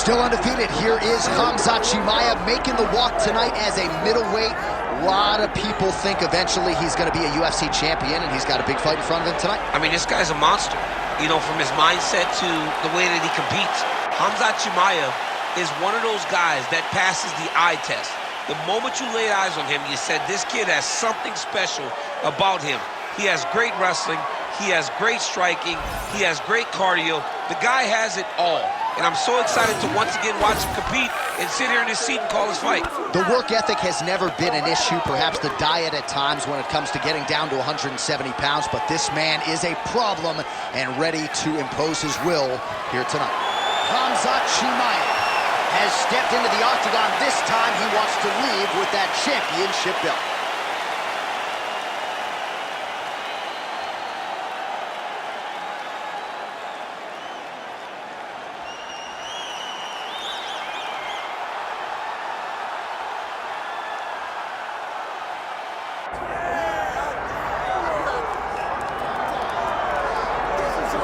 Still undefeated, here is Khamzat Chimaev making the walk tonight as a middleweight. A lot of people think eventually he's going to be a UFC champion, and he's got a big fight in front of him tonight. I mean, this guy's a monster. You know, from his mindset to the way that he competes. Khamzat Chimaev is one of those guys that passes the eye test. The moment you laid eyes on him, you said, this kid has something special about him. He has great wrestling. He has great striking. He has great cardio. The guy has it all. And I'm so excited to once again watch him compete and sit here in his seat and call his fight. The work ethic has never been an issue, perhaps the diet at times when it comes to getting down to 170 pounds, but this man is a problem and ready to impose his will here tonight. Khamzat Chimaev has stepped into the octagon. This time he wants to leave with that championship belt.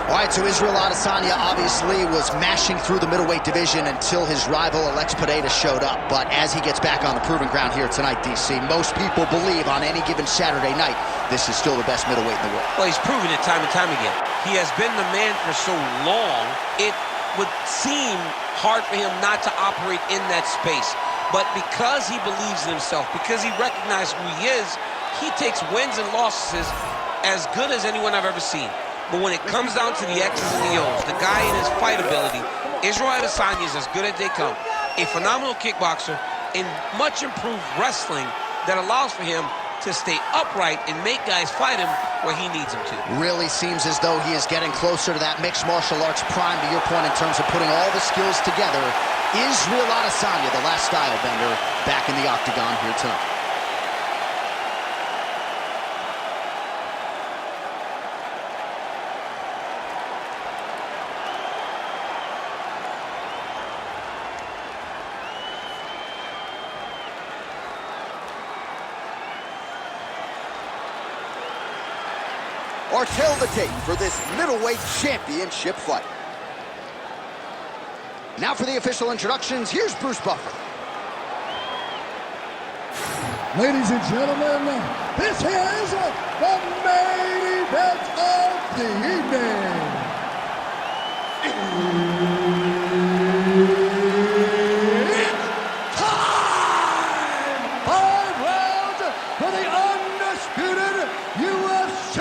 All right, so Israel Adesanya obviously was mashing through the middleweight division until his rival Alex Pereira showed up. But as he gets back on the proving ground here tonight, DC, most people believe on any given Saturday night, this is still the best middleweight in the world. Well, he's proven it time and time again. He has been the man for so long, it would seem hard for him not to operate in that space. But because he believes in himself, because he recognizes who he is, he takes wins and losses as good as anyone I've ever seen. But when it comes down to the X's and the O's, the guy in his fight ability, Israel Adesanya is as good as they come. A phenomenal kickboxer in much improved wrestling that allows for him to stay upright and make guys fight him where he needs them to. Really seems as though he is getting closer to that mixed martial arts prime, to your point, in terms of putting all the skills together. Israel Adesanya, the last style bender, back in the octagon here tonight. Or tell the tape for this middleweight championship fight. Now for the official introductions, here's Bruce Buffer. Ladies and gentlemen, this is the main event of the evening. It's time! 5 rounds for the undisputed UFC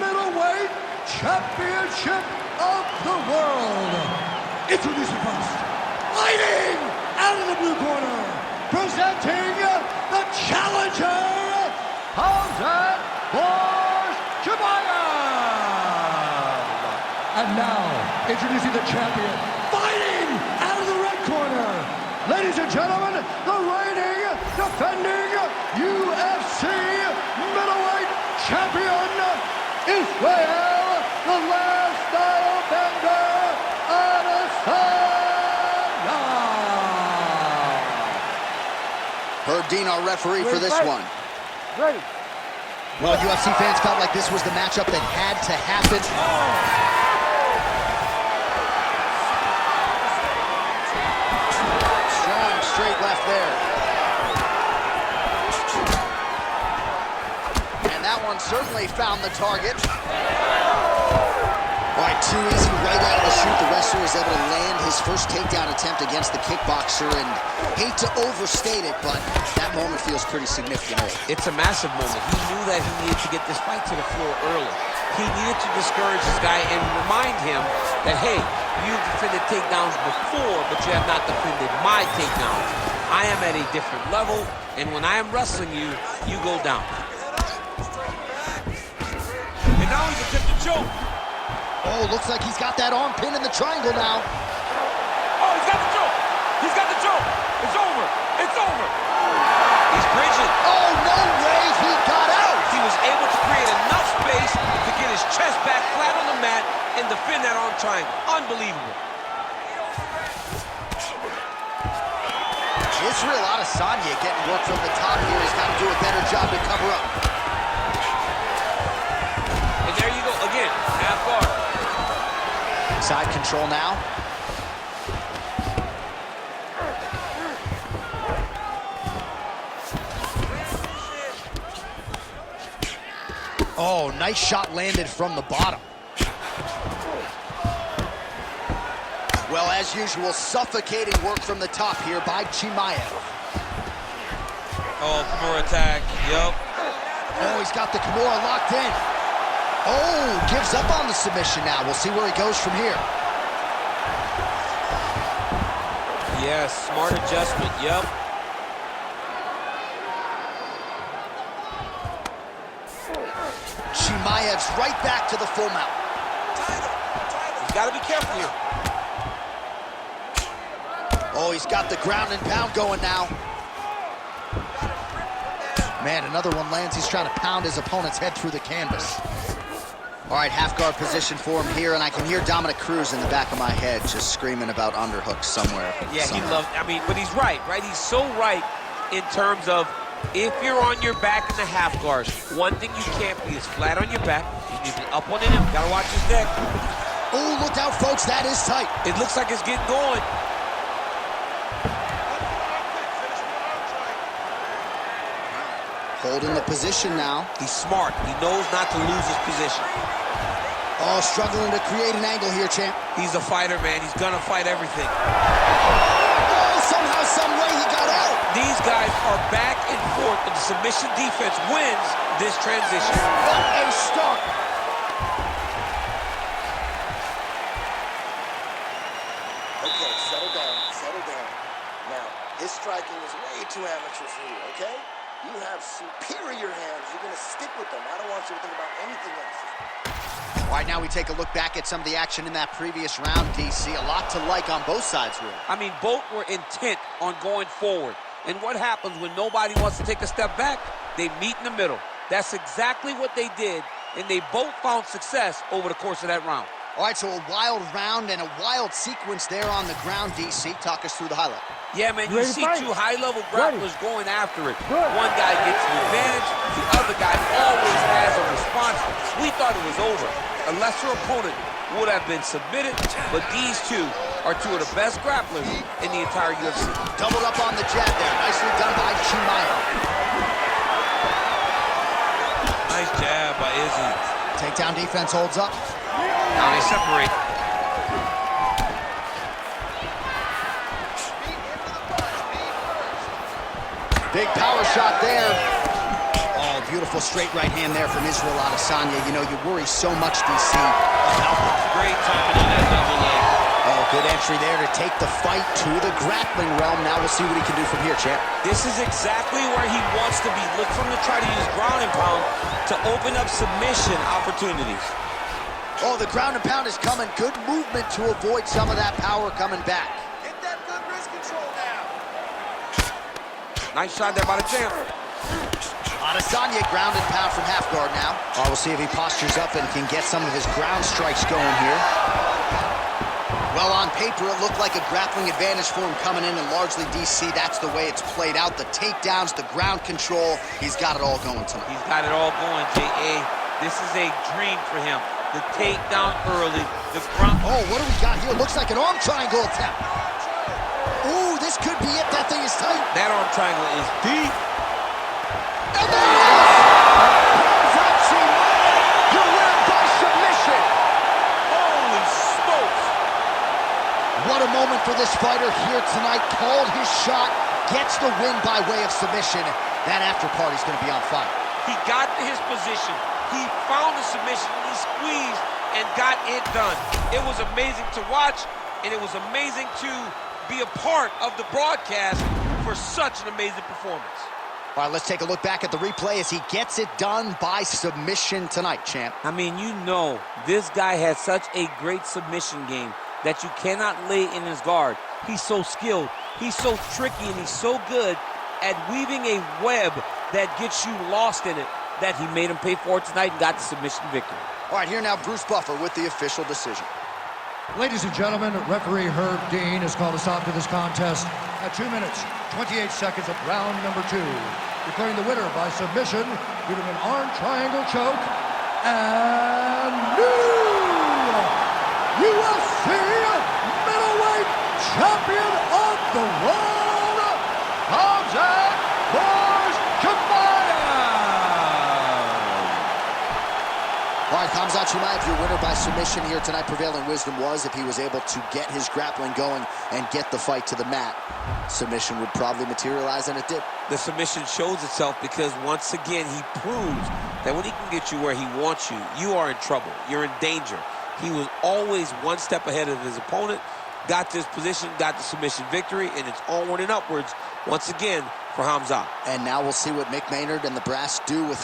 middleweight championship of the world. Introducing first, fighting out of the blue corner, presenting the challenger, Khamzat Chimaev. And now, introducing the champion, fighting out of the red corner, ladies and gentlemen, the reigning, defending UFC middleweight champion, Israel, the last style bender, Adesanya. Herb Dean, our referee for this one. Ready. Well, UFC fans felt like this was the matchup that had to happen. Strong straight left there. And that one certainly found the target. All right, too easy right out of the chute. The wrestler is able to land his first takedown attempt against the kickboxer, and hate to overstate it, but that moment feels pretty significant. It's a massive moment. He knew that he needed to get this fight to the floor early. He needed to discourage this guy and remind him that, hey, you've defended takedowns before, but you have not defended my takedowns. I am at a different level, and when I am wrestling you, you go down. And now he's attempting to choke. Oh, looks like he's got that arm pin in the triangle now. Oh, he's got the choke. He's got the choke. It's over. It's over. He's bridging. Oh, no way he got out. He was able to create enough space to get his chest back flat on the mat and defend that arm triangle. Unbelievable. Israel Adesanya getting work from the top here. He's got to do a better job to cover up. And there you go. Again, half guard. Side control now. Oh, nice shot landed from the bottom. Well, as usual, suffocating work from the top here by Chimaev. Oh, Kimura attack. Yep. Oh, he's got the Kimura locked in. Oh, gives up on the submission now. We'll see where he goes from here. Yes, smart adjustment. Yep. Chimaev's right back to the full mount. He's got to be careful here. Oh, he's got the ground and pound going now. Man, another one lands. He's trying to pound his opponent's head through the canvas. All right, half guard position for him here, and I can hear Dominic Cruz in the back of my head just screaming about underhooks somewhere. Yeah, he loves, I mean, but he's right? He's so right in terms of if you're on your back in the half guard, one thing you can't be is flat on your back. You need to be up on him. Gotta watch his neck. Oh, look out, folks. That is tight. It looks like it's getting going. Holding the position now. He's smart. He knows not to lose his position. Oh, struggling to create an angle here, champ. He's a fighter, man. He's gonna fight everything. Oh, somehow, some way he got out. These guys are back and forth, but the submission defense wins this transition. What a start. Okay, settle down, settle down. Now, his striking is way too amateur for you, okay? You have superior hands. You're going to stick with them. I don't want you to think about anything else. All right, now we take a look back at some of the action in that previous round, DC. A lot to like on both sides, really. I mean, both were intent on going forward. And what happens when nobody wants to take a step back? They meet in the middle. That's exactly what they did, and they both found success over the course of that round. All right, so a wild round and a wild sequence there on the ground, DC. Talk us through the highlight. Yeah, man, you see two high-level grapplers going after it. One guy gets the advantage, the other guy always has a response. We thought it was over. A lesser opponent would have been submitted, but these two are two of the best grapplers in the entire UFC. Doubled up on the jab there. Nicely done by Chimaev. Nice jab by Izzy. Takedown defense holds up. Now they separate. Big power shot there. Oh, beautiful straight right hand there from Israel Adesanya. You know, you worry so much, DC, about the... Great timing on that double leg. Oh, good entry there to take the fight to the grappling realm. Now we'll see what he can do from here, champ. This is exactly where he wants to be. Look for him to try to use ground and pound to open up submission opportunities. Oh, the ground and pound is coming. Good movement to avoid some of that power coming back. Get that good wrist control now. Nice shot there by the champ. Adesanya ground and pound from half guard now. Oh, we'll see if he postures up and can get some of his ground strikes going here. Well, on paper, it looked like a grappling advantage for him coming in, and largely, DC, that's the way it's played out. The takedowns, the ground control, he's got it all going tonight. He's got it all going, J.A. This is a dream for him. The takedown early, the front. Oh, what do we got here? Looks like an arm triangle attempt. Ooh, this could be it. That thing is tight. That arm triangle is deep. And there it is! Khamzat Chimaev, you win by submission. Holy smokes. What a moment for this fighter here tonight. Called his shot, gets the win by way of submission. That after party's going to be on fire. He got to his position. He found the submission, he squeezed, and got it done. It was amazing to watch, and it was amazing to be a part of the broadcast for such an amazing performance. All right, let's take a look back at the replay as he gets it done by submission tonight, champ. I mean, you know, this guy has such a great submission game that you cannot lay in his guard. He's so skilled, he's so tricky, and he's so good at weaving a web that gets you lost in it, that he made him pay for it tonight and got the submission victory. All right, here now, Bruce Buffer with the official decision. Ladies and gentlemen, referee Herb Dean has called a stop to this contest at 2 minutes, 28 seconds of round number 2, declaring the winner by submission due to an arm triangle choke and new UFC middleweight champion of the world, Khamzat Chimaev. Khamzat Chimaev, your winner by submission here tonight. Prevailing wisdom was if he was able to get his grappling going and get the fight to the mat, submission would probably materialize, and it did. The submission shows itself because, once again, he proves that when he can get you where he wants you, you are in trouble. You're in danger. He was always one step ahead of his opponent, got this position, got the submission victory, and it's onward and upwards once again for Khamzat. And now we'll see what Mick Maynard and the brass do with